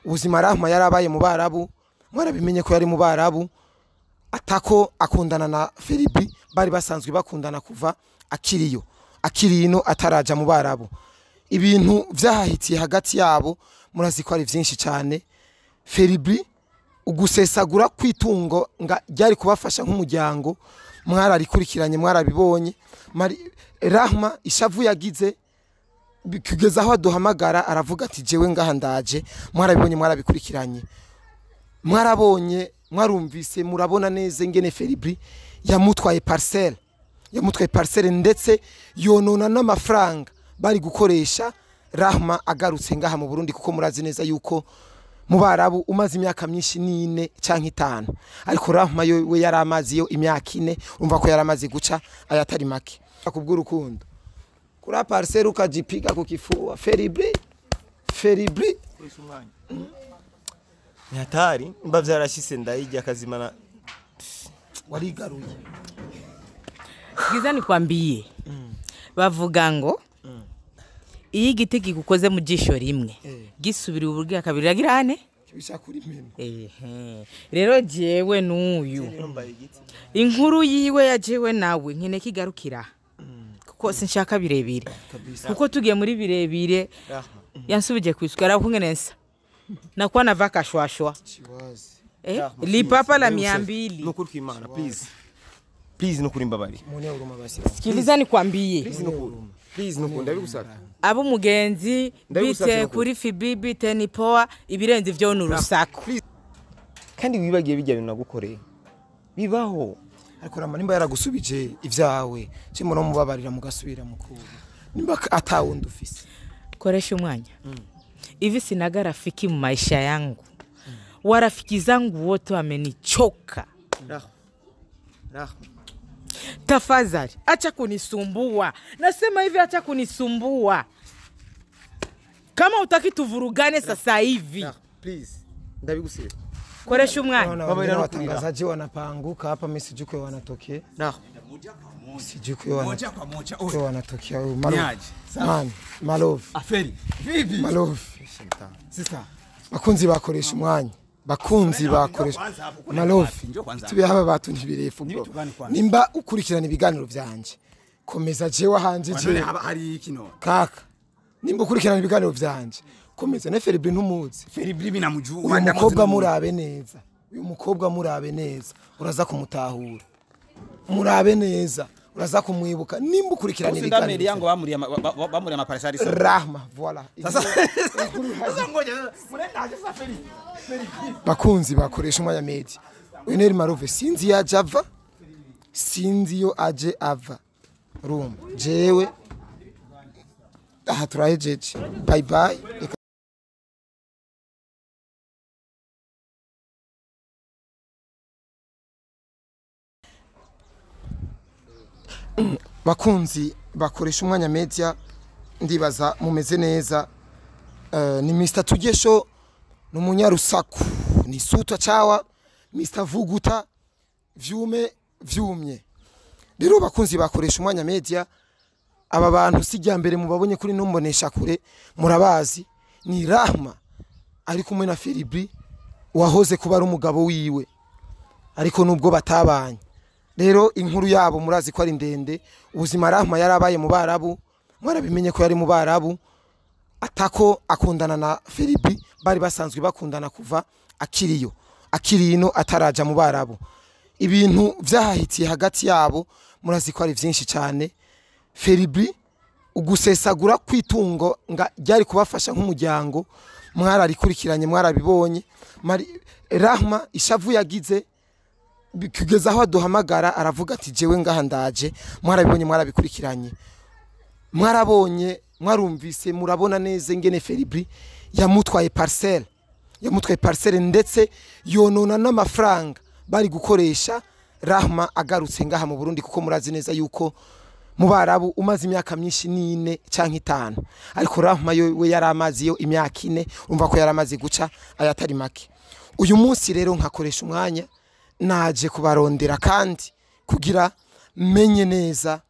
ubuzima Rahma yarabaye mu Barabu mwarabimenye ko yari mu Barabu atako akundana na FELI BRI bari basanzwe bakundana kuva akirino ataraja mu Barabu ibintu vyahahitiye hagati yabo murazi ko ari vyinshi cyane FELI BRI ugusesagura kwitungo nga ryari kubafasha nk'umuryango mwararikurikiranye mwarabibonye Rahma ishavu yagize kugeza aho aduhamagara aravuga ati jewe ngaha ndaje mwarabibonye mwarabikurikiranye mwarabonye mwarumvise murabona neza ingene FELI BRI yamutwaye Parcelle ndetse yonona n'amafaranga bari gukoresha Rahma agarutse ngaha mu Burundi kuko murazi neza yuko mu Barabu umaze imyaka myinshi 4 canke 5 ariko Rahma we yaramazi yo imyaka 4 umva ko yaramaze guca ayatari make kubw'urukundo kura Parcelle ukajipiga ku kifua FELI BRI Nyatari mba vyarashise ndayijya kazimana warigaruye Giza nikwambiye bavuga ngo iyi giti gikukoze mu jisho rimwe gisubira uburyo kabiri yagirane kibisha kuri mene rero jewe n'uyu inkuru yiwe yajewe nawe nkene kigarukira kuko sinshaka birebire kuko tugiye muri birebire yansubije kwisukara kungenesa nakuwa navaka shwashwa lipapa la 200 nukuri kw'Imana please nukuri mbabari sikiliza nikwambiye please nukuri ndabigusaka abo mugenzi bite kuri FIBI bite ni power ibirenze vyo n'urusako kandi wibagiye bijya bintu nagukoreye bibaho ariko Rahma nimba yaragusubije ivyawe cyo no mubabarira mugasubira mukuru nimba atawundi ufise koresha umwanya hivi sinaga rafiki mu maisha yangu warafiki zangu wote wamenichoka tafadhali acha kunisumbua nasema hivi acha kunisumbua kama utaki tuvurugane sasa hivi please ndabigusira koresha umwanya baba ina watangazaji wanapanguka hapa message uko wanatokea sijui moja kwa moja wanatokea Malove aferi vipi Malove sister bakunzi bakoresha umwanya Malove tubiye haba batu ntibirefu bro nimba ukurikirana ibiganiro byanje komeza jewe hanje je hari ikino kaka nimba ukurikirana ibiganiro byanje komeza ne FELI BRI ntumuzi FELI BRI binamujua uyu mukobwa murabe neza uraza kumutahura murabe neza uraza kumwibuka nimba ukurikirana ibiganiro yango bamuri amaparasari Rahma voilà sasa ngoja murenda aje sa FELI bakunzi bakoresha umwanya media Weneri Malove sinzi ya Java sinzi yo aje ava room jewe aha turahejeje bye bye bakunzi bakoresha umwanya media ndibaza mumeze neza ni Mr Tugesho numunyarusaku ni suta chawa Mr Vuguta vyumye rero bakunzi bakoresha umwanya media aba bantu sijya mbere mubabonye kuri nombonesha kure murabazi ni Rahma ari kumwe na FELI BRI wahoze kuba ari umugabo wiwe ariko nubwo batabanye rero inkuru yabo murazi ko ari ndende ubuzima Rahma yarabaye mu Barabu mwarabimenye ko yari mu Barabu atako akundana na FELI BRI bari basanzwe bakundana kuva akirino ataraja mu Barabu ibintu vyahahitiye hagati yabo murazi ko ari vyinshi cyane FELI BRI ugusesagura kwitungo nga ryari kubafasha nk'umuryango mwararikurikiranye mwarabibonye Rahma ishavu yagize kugeza aho aduhamagara aravuga ati jewe ngaha ndaje mwarabibonye mwarabikurikiranye mwarabonye mwarumvise murabona neza ingene FELI BRI yamutwaye Parcelle ndetse yonona n'amafaranga bari gukoresha Rahma agarutse ngaha mu Burundi kuko murazi neza yuko mu Barabu umaze imyaka myinshi 4 canke 5 ariko Rahma we yaramazi yo imyaka 4 umva ko yaramaze guca ayatari make uyu munsi rero nkakoresha umwanya naje kubarondera kandi kugira menye neza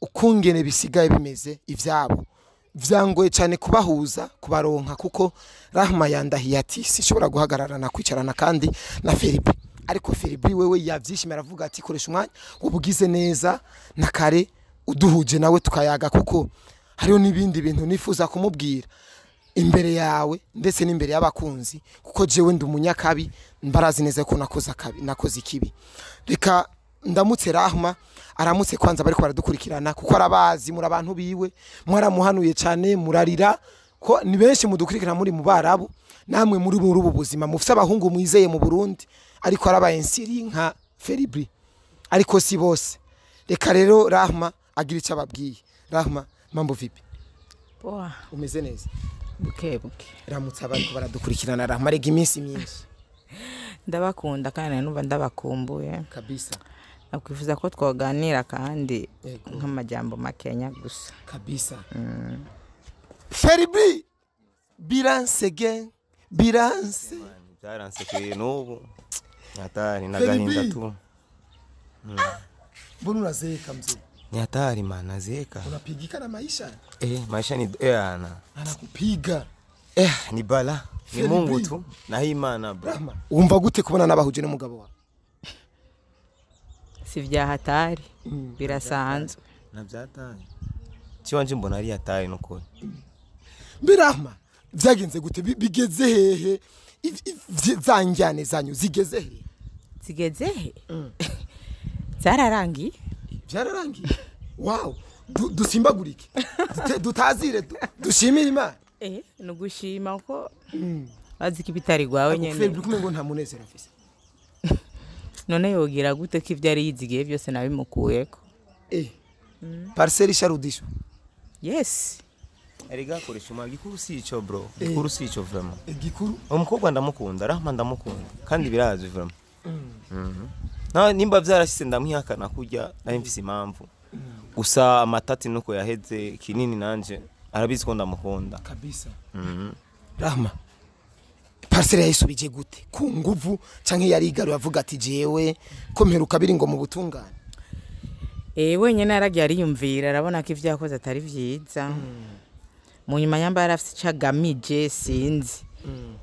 ukungene bisigaye bimeze ivyabo vyangoye cyane kubahuza kubaronka kuko Rahma yandahiye ati sinshobora guhagararana kwicarana kandi na FELI BRI ariko FELI BRI wewe yavyishimira aravuga ati koresha umwanya ubugize neza na kare uduhuje nawe tukayaga kuko hariho nibindi bintu nifuza kumubwira imbere yawe ndetse n'imbere y'abakunzi kuko jewe ndi umunyakabi mbarazi neza ko nakoze ikibi reka ndamutse Rahma aramutse kwanza bariko baradukurikirana kuko arabazi muri abantu biwe mwaramuhanuye cyane murarira ko ni benshi mudukurikirana muri mu Barabu namwe muri ubu buzima mufite abahungu mwizeye mu Burundi ariko arabaye insiri nka FELI BRI ariko si bose reka rero Rahma agira icyo ababwiye Rahma mambo vipi poa umeze neza buke ramutse abariko baradukurikirana Rahma rega iminsi myinshi ndabakunda kandi numva ndabakumbuye kabisa nakwifuza ko twoganira kandi nk'amajambo makenya gusa kabisa FELI BRI biranse byaranse kuri n'ubu hatari nagahinda tu mbona urazeka mzee ni hatari man nazeka unapigika na maisha maisha ni anakupiga ni bala ni Mungu tu na Imana bro umva gute kubona nabahuje n'umugabo wawe si vya hatari birasanzwe na byatari kiwanje mbona ari hatari nuko Rahma byagenze gute bigeze hehe zanjyane zanyu zigeze he zararangiye wow dusimbagurike dutazire dushimira Imana nugushima ko aziki bitari gwawe nyene FELI BRI kumengo nta munezero afise none yogira gute ko ivyari yizigiye byose nabimukuyeko Parcelle sharudisho yes Eriga koresha umagikuru sico bro gikuru sico vraiment igikuru umukobwa ndamukunda Rahma ndamukunda kandi birazi vraiment na nimba vyarashise ndamwihakana kujya nari mfise impamvu gusa amatati nuko yaheze kinini nanje arabizi ko ndamukunda kabisa Rahma Parcelle yayisubije gute ku nguvu canke yari igaru yavuga ati jewe ko mperuka biri ngo mu butungane wenyene aragiye ariyumvira arabona ko ivyakoze atari vyiza mu nyuma yamba yarafite cagamije sinzi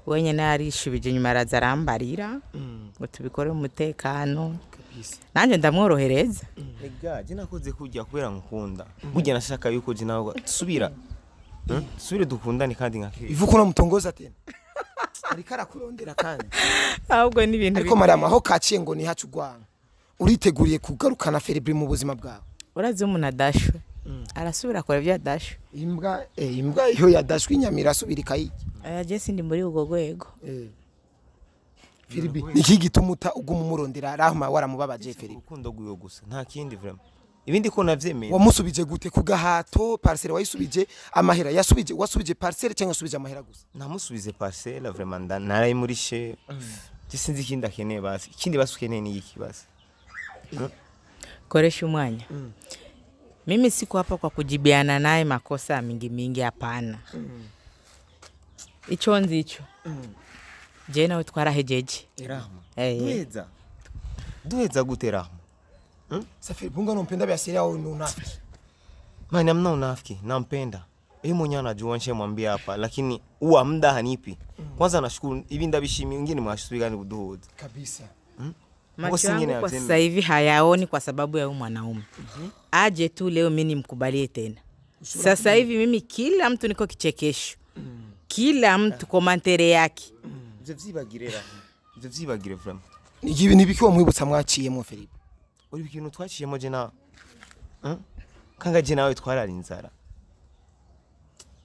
wenyene arishubije nyuma araza arambarira ngo tubikore mu mutekano nanje ndamworohereza ega je nakoze kujya kubera nkukunda burya nashaka yuko je nawe subira dukundane kandi nkake ivuko no mutongoza tena ariko arakurondera kandi ahubwo ni ibintu ariko Mariama aho kaciye ngo ni hacu gwanga uriteguriye kugarukana FELI BRI mu buzima bwawe urazi umuntu adashwe arasubira akora ibyo adashwe imbwa iyo yadashwe inyamira asubira ikayiki je sindi muri ugo gwego FELI BRI iki gitumuta uguma umurondera Rahma waramubabaje FELI BRI urukundo gwiyo gusa nta kindi vraiment ibindi ko navyemeye wamusubije gute ku gahato Parcelle wayisubije amahera wasubije Parcelle cyangwa wasubije amahera gusa namusubize Parcelle vraiment narayi muri she sinzi ikindi akeneye basi ikindi basukeneye ni iki basi koresha umwanya mimi siko hapa kwa kujibiana naye makosa mingi hapana ico nzicho je nawe twarahejeje Rahma duheza gute Rahma Safari bunga nompenda biasiri au ni unafiki mani amna unafiki nampenda mwenyewe anajua nishamwambia hapa lakini huwa muda hanipi kwanza nashukuru hivi ndabishimi wengine mwashusubigani kuduhoza kabisa macho yangu kwa sasa hivi hayaoni kwa sababu ya huyu mwanaume aje tu leo mimi nimkubalie tena sasa hivi mimi kila mtu niko kichekesho kila mtu komantere yake vyivagire vraiment nigibi nibikiwa mwibutsa mwaciyemo FELI BRI uri bikintu twaciyemo je nawe kanga je nawe twarari inzara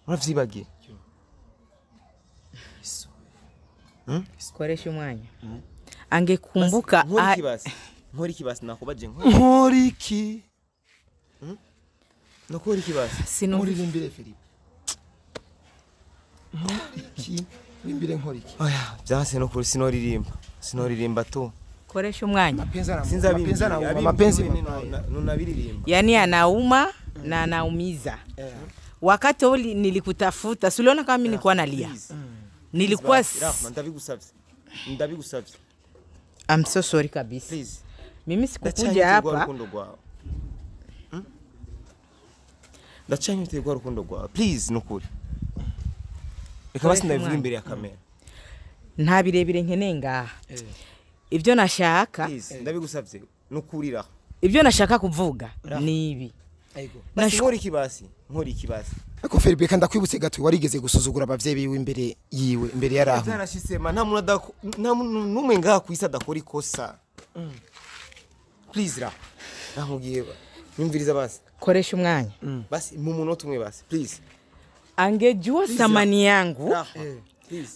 uravyibagiye koresha umwanya angekumbuka nkori kibasi nakubaje nkori ki nakori kibasi sinuririmbire FELI BRI nkori ki bimbire nkori ki oya byase no kuri sinoririmba tu koresha umwanya mapenzi nunabiririmba yani anauma na anaumiza wakati uli nilikutafuta uliona kama mimi nilikuwa nalia nilikuwa ndabigusavye I'm so sorry kabisa please mimi sikukuja hapa ndacanye utegwa rukundo rwawe please nukuri reka basi ndavuga imbere ya kamera nta birebire nkeneye ngaha ibyo nashaka please ndabigusavye nukurira ibyo nashaka kuvuga ni ibi nkora ikibasi ariko Feri Beka ndakwibutse gato warigeze gusuzugura abavyeyi biwe imbere yaraho zarashitsema nta muntu numwe ngaha kwisa adakora ikosa please ra namugiye nyumviriza basi koresha umwanya basi mu munota umwe basi please angejua thamani yangu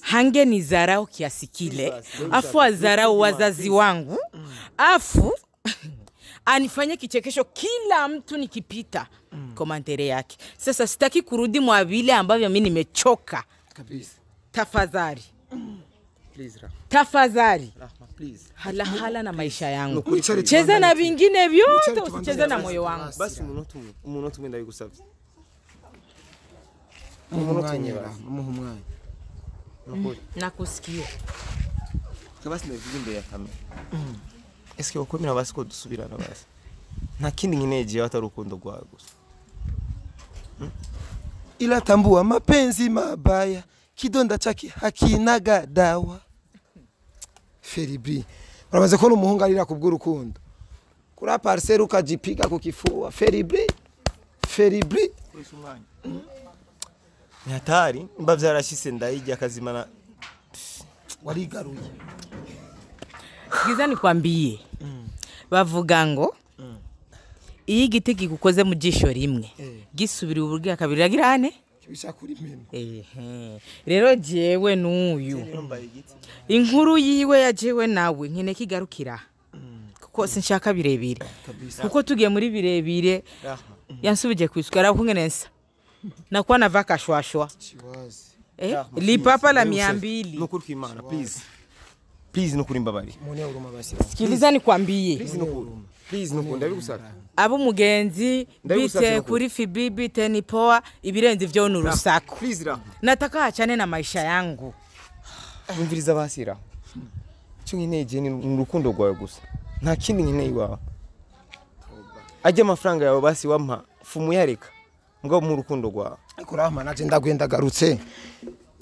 hange ni zarau kiasi kile afu azarau wazazi wangu afu anifanye kichekesho kila mtu nikipita komantere yake. Sasa sitaki kurudi mwa vile ambavyo mimi nimechoka kabisa. Tafadhali please Rahma, tafadhali Rahma please hala na maisha yangu cheza na vingine vyote usicheze na moyo wangu. Basi umunota umwe ndabigusabye umwanya nakusikia kabasi ndavuga imbere ya kamera eske ukomera basi ko dusubirana basi nta kindi nkineje atari urukundo rwawe gusa ila tambua mapenzi mabaya kidonda chake hakinaga dawa. Feli Bri uramaze ko umuhungu arira kubw'urukundo kuri Parcelle ukajipiga ku kifua. Feli Bri kurisa umwanya nyatari mba byarashise ndayijya kazimana warigaruye. Giza nikwambie bavuga ngo iyi giti gikukoze mu jisho rimwe gisubira uburyo kabiri agirane kibisha kuri meme. Rero jewe n'uyu inkuru yiwe yajewe nawe nkene kigarukira kuko sinshaka birebire kuko tugiye muri birebire yansubije kwisukara kungenesa nakuwa nava kashwashwa lipapa la 200 nukuri kw'Imana please nukuri mbabari mune uruma basi. Sikiliza nikwambie please nukuri ndabigusaka abo mugenzi bite kuri fibibi teni poa ibirenze vyo n'urusaku. Please Rahma, nataka achane na maisha yangu. umviriza basira cyo nkineje ni urukundo rwawe gusa nta kindi nkeneye iwawe. Ajye amafaranga yawe basi wampa fumu yareka ngo mu rukundo rwawe. Ariko Rahma naje ndagwenda garutse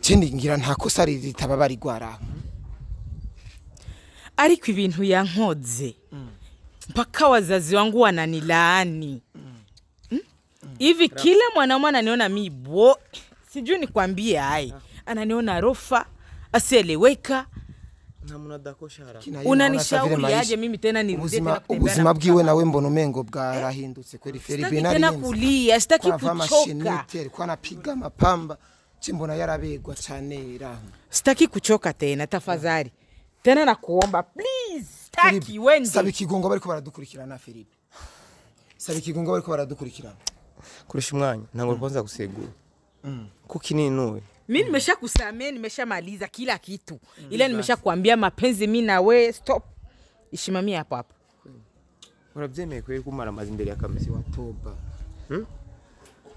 kindi ngira nta kosa ritaba bari gwara. Ariko ibintu yankoze mpaka wazazi wangu wananilaani. Hivi kila mwanaume ananiona mimi sijui nikwambie hai ananiona rofa asieleweka. Nta muntu adakoshara Unanishauri aje mimi tena nirudie tena kutembea. Ubuzima bwiwe nawe mbono mengo bwarahindutse kweli. Feli Bri nari tena kulia sitaki kuchoka. Kwa napiga mapamba chimbona yarabegwa cyane Rahma. Sitaki kuchoka tena tafadhali. Tena nakuomba please staki wende. Sabe ikigongwe bariko baradukurikirana Feli Bri. Sabe ikigongwe bariko baradukurikirana. Kurisha umwanya ntango kwanza gusegura. Kuki ninuwe. Mimi nimeshakusamea nimeshamaliza kila kitu. Ile nimeshakwambia mapenzi mimi na we stop. Ishimamia hapo hapo. Urabyemeye kweli kumara amazi imbere ya kamera watoba.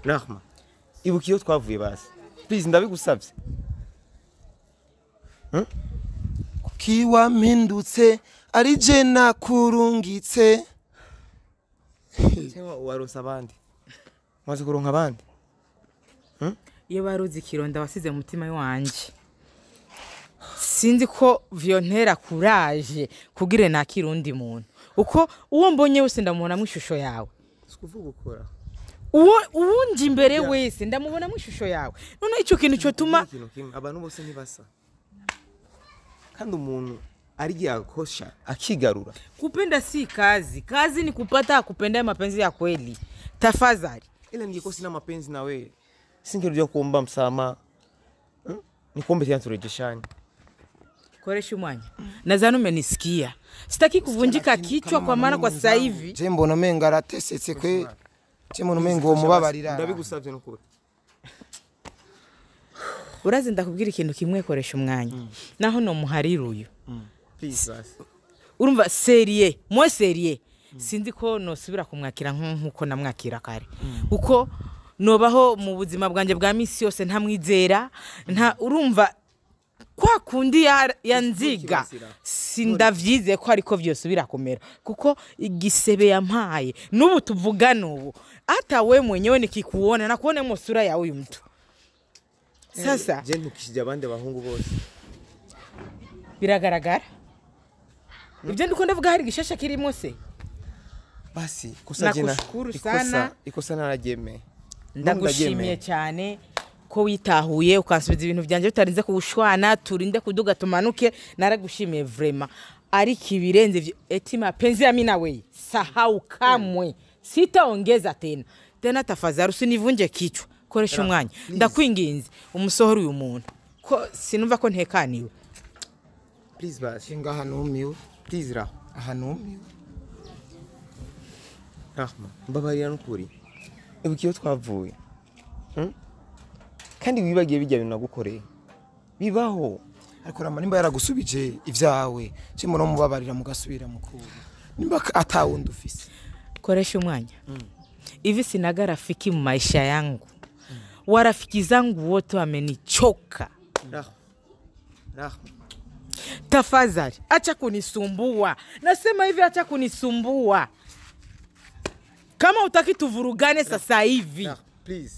Rahma, ibukiyo twavuye basi. Please ndabigusabye. Kiwa mpindutse ari je nakurungitse. Cyangwa waronsa abandi. Maze kuronka abandi. Iyo baruzi kironda wasize mu mutima wanje. Sinzi ko vyontera courage kugire na kirundi muntu. Uko uwo mbonye wese ndamubona mu ishusho yawe. Sikuvuga ukora. Uwunji imbere wese ndamubona mu ishusho yawe. None ico kintu cyo tuma abantu bose ntibasa. Kandi umuntu ari yakosha akigarura. Kupenda si kazi. Kazi ni kupata kupenda mapenzi ya kweli. Tafadhali. Ila ningeko sina mapenzi na wewe. Singerudia kuomba msamaha. Nikombe tena turejeshane. Koresha umwanya. Nadhani umenisikia. Sitaki kuvunjika kichwa kwa maana kwa sasa hivi. Je mbona menga aratesetse kwe. Je mbona menga uwo mubabarira. Ndabigusavye nukuri. Urazi ndakubwira ikintu kimwe koresha umwanya. Naho no muharira uyu. Please basi. Urumva serie, moi serie. Sindi ko nosubira kumwakira nkuko namwakira kare. Uko nobaho mu buzima bwanje bwa misi yose ntamwizera nta urumva kwa kundi yanziga sindavyize ko ariko vyose birakomera kuko igisebe yampaye nubu tuvugana ubu hata we mwenyewe nikikuona na kuona mo sura ya huyu mtu. Sasa je ntukishije abandi bahungu bose biragaragara ibyo ndiko ndavuga hari gishasha kirimo se basi kosa jina nakushukuru sana ikosa narageme ndagushimiye cyane ko witahuye ukansubiza ibintu byanje bitarinze kubushwana turinde kuduga tumanuke naragushimiye vraiment ariko ibirenze eti mapenzi ya mimi na wewe sahau kamwe sitaongeza tena tafadhali usinivunje kichwa koresha umwanya ndakwinginze umusohoro uyu muntu ko sinumva ko ntekaniwe please basi ngaha numiwe please ra ahanumiwe Rahma mbabarira n'ukuri ibukiyo twavuye kandi wibagiye bijya bintu nagukoreye bibaho ariko rama nimba yaragusubije ivyawe cimo no mubabarira mugasubira mukuru nimba atawundi ufise koresha umwanya hivi sinaga rafiki mu maisha yangu warafiki zangu wote wamenichoka Rahma tafadhali acha kunisumbua nasema hivi acha kunisumbua kama utaki tuvurugane sasa hivi please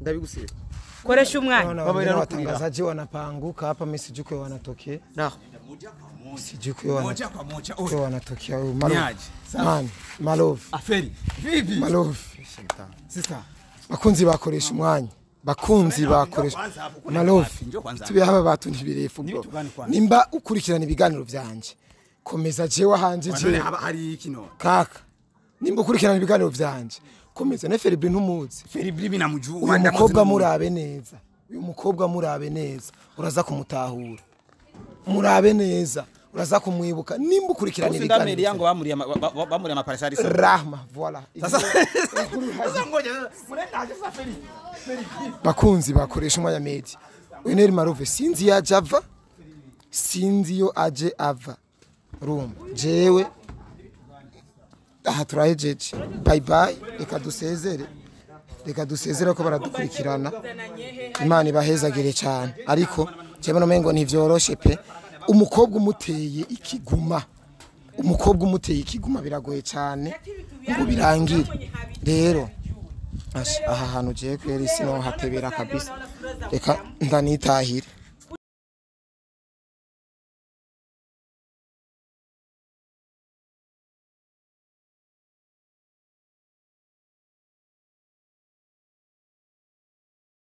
ndabigusire koresha umwanya babarira watangazaje wanapanguka hapa message kwa wanatokea sijui moja kwa moja kwa wanatokea malove aferi vipi malove sister bakunzi bakoresha umwanya bakunzi bakoresha malove tubiye haba batu ntibirefu bro nimba ukurikirana ibiganiro byanje komeza jewe hanje je hari kino kaka nimba ukurikirana ibiganiro byanje komeza ne FELI BRI ntumuzi FELI BRI binamujua uyu mukobwa murabe neza uyu mukobwa murabe neza uraza kumutahura murabe neza uraza kumwibuka nimba ukurikirana ibiganiro yango bamuri ama Parcelle Rahma voilà sasa ngoja murendaje sasa FELI bakunzi bakoresha umwanya media Weneri Marove sinzi ya Java sinzi yo aje ava room jewe aha turahejeje bye bye reka dusezere ko baradukurikirana Imana ibahezagire cyane ariko jewe no mengo ntivyoroshe pe umukobwa umuteye ikiguma biragoye cyane ngo birangire rero aha hantu je kweri sino hatebera kabisa reka ndanitahire